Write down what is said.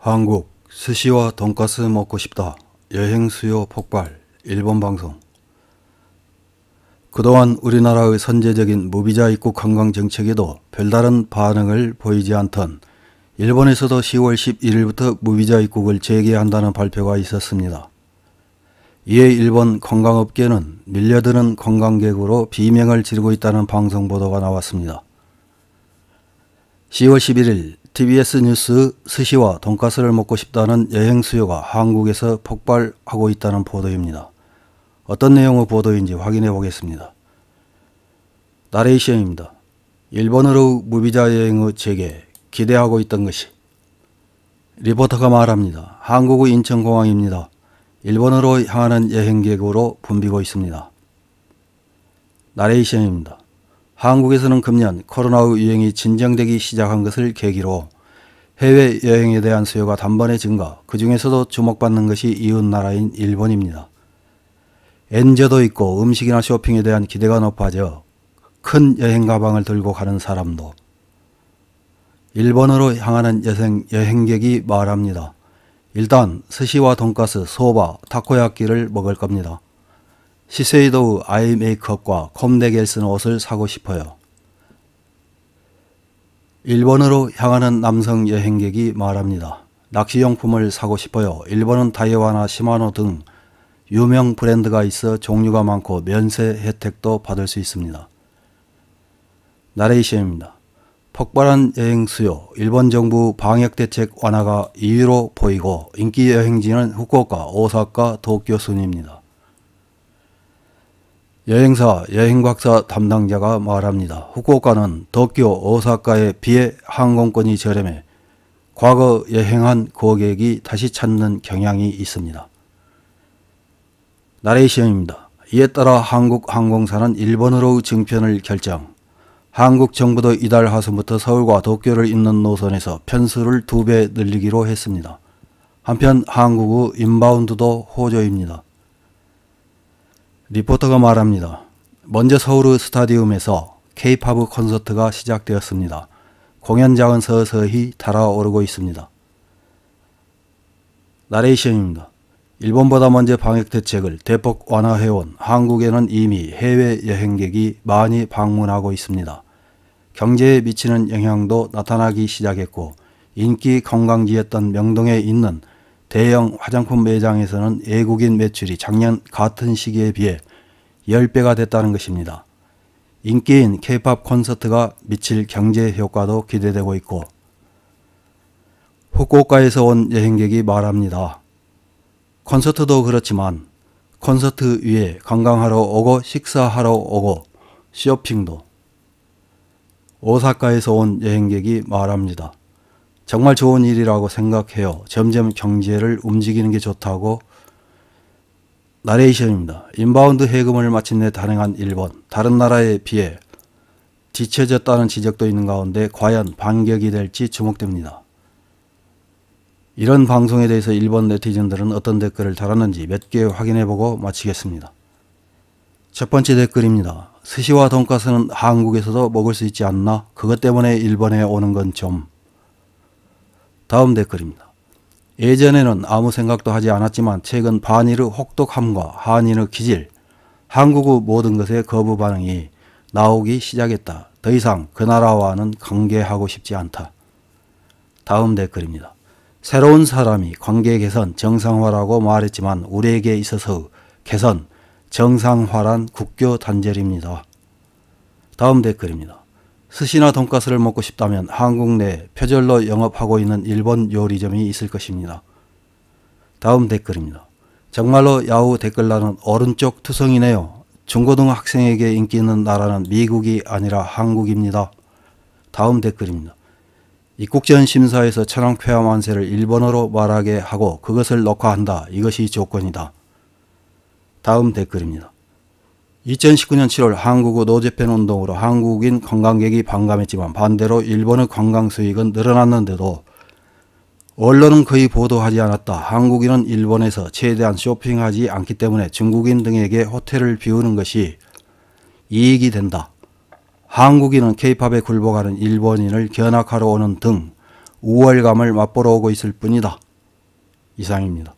한국 스시와 돈가스 먹고 싶다. 여행 수요 폭발. 일본 방송. 그동안 우리나라의 선제적인 무비자 입국 관광 정책에도 별다른 반응을 보이지 않던 일본에서도 10월 11일부터 무비자 입국을 재개한다는 발표가 있었습니다. 이에 일본 관광업계는 밀려드는 관광객으로 비명을 지르고 있다는 방송 보도가 나왔습니다. 10월 11일 TBS 뉴스 스시와 돈가스를 먹고 싶다는 여행 수요가 한국에서 폭발하고 있다는 보도입니다. 어떤 내용의 보도인지 확인해 보겠습니다. 나레이션입니다. 일본으로 무비자 여행의 재개 기대하고 있던 것이. 리포터가 말합니다. 한국의 인천공항입니다. 일본으로 향하는 여행객으로 붐비고 있습니다. 나레이션입니다. 한국에서는 금년 코로나의 유행이 진정되기 시작한 것을 계기로 해외여행에 대한 수요가 단번에 증가, 그 중에서도 주목받는 것이 이웃나라인 일본입니다. 엔저도 있고 음식이나 쇼핑에 대한 기대가 높아져 큰 여행 가방을 들고 가는 사람도. 일본으로 향하는 여행객이 말합니다. 일단 스시와 돈가스, 소바, 타코야끼를 먹을 겁니다. 시세이도의 아이 메이크업과 콤데기를 쓴 옷을 사고 싶어요. 일본으로 향하는 남성 여행객이 말합니다. 낚시용품을 사고 싶어요. 일본은 다이와나 시마노 등 유명 브랜드가 있어 종류가 많고 면세 혜택도 받을 수 있습니다. 나레이션입니다. 폭발한 여행 수요, 일본 정부 방역대책 완화가 이유로 보이고 인기 여행지는 후쿠오카, 오사카, 도쿄 순입니다. 여행사, 여행박사 담당자가 말합니다. 후쿠오카는 도쿄, 오사카에 비해 항공권이 저렴해 과거 여행한 고객이 다시 찾는 경향이 있습니다. 나레이션입니다. 이에 따라 한국항공사는 일본으로 증편을 결정. 한국 정부도 이달 하순부터 서울과 도쿄를 잇는 노선에서 편수를 2배 늘리기로 했습니다. 한편 한국의 인바운드도 호조입니다. 리포터가 말합니다. 먼저 서울의 스타디움에서 K-팝 콘서트가 시작되었습니다. 공연장은 서서히 달아오르고 있습니다. 나레이션입니다. 일본보다 먼저 방역대책을 대폭 완화해온 한국에는 이미 해외 여행객이 많이 방문하고 있습니다. 경제에 미치는 영향도 나타나기 시작했고 인기 관광지였던 명동에 있는 대형 화장품 매장에서는 외국인 매출이 작년 같은 시기에 비해 10배가 됐다는 것입니다. 인기인 K-팝 콘서트가 미칠 경제 효과도 기대되고 있고 후쿠오카에서 온 여행객이 말합니다. 콘서트도 그렇지만 콘서트 위에 관광하러 오고 식사하러 오고 쇼핑도. 오사카에서 온 여행객이 말합니다. 정말 좋은 일이라고 생각해요. 점점 경제를 움직이는 게 좋다고. 나레이션입니다. 인바운드 해금을 마침내 단행한 일본. 다른 나라에 비해 뒤처졌다는 지적도 있는 가운데 과연 반격이 될지 주목됩니다. 이런 방송에 대해서 일본 네티즌들은 어떤 댓글을 달았는지 몇 개 확인해보고 마치겠습니다. 첫 번째 댓글입니다. 스시와 돈가스는 한국에서도 먹을 수 있지 않나? 그것 때문에 일본에 오는 건 좀. 다음 댓글입니다. 예전에는 아무 생각도 하지 않았지만 최근 반일의 혹독함과 한인의 기질, 한국의 모든 것에 거부 반응이 나오기 시작했다. 더 이상 그 나라와는 관계하고 싶지 않다. 다음 댓글입니다. 새로운 사람이 관계 개선, 정상화라고 말했지만 우리에게 있어서 개선, 정상화란 국교 단절입니다. 다음 댓글입니다. 스시나 돈가스를 먹고 싶다면 한국 내 표절로 영업하고 있는 일본 요리점이 있을 것입니다. 다음 댓글입니다. 정말로 야후 댓글란은 오른쪽 투성이네요. 중고등학생에게 인기 있는 나라는 미국이 아니라 한국입니다. 다음 댓글입니다. 입국 전 심사에서 천황폐하 만세를 일본어로 말하게 하고 그것을 녹화한다. 이것이 조건이다. 다음 댓글입니다. 2019년 7월 한국의 노재팬 운동으로 한국인 관광객이 반감했지만 반대로 일본의 관광 수익은 늘어났는데도 언론은 거의 보도하지 않았다. 한국인은 일본에서 최대한 쇼핑하지 않기 때문에 중국인 등에게 호텔을 비우는 것이 이익이 된다. 한국인은 K-팝에 굴복하는 일본인을 견학하러 오는 등 우월감을 맛보러 오고 있을 뿐이다. 이상입니다.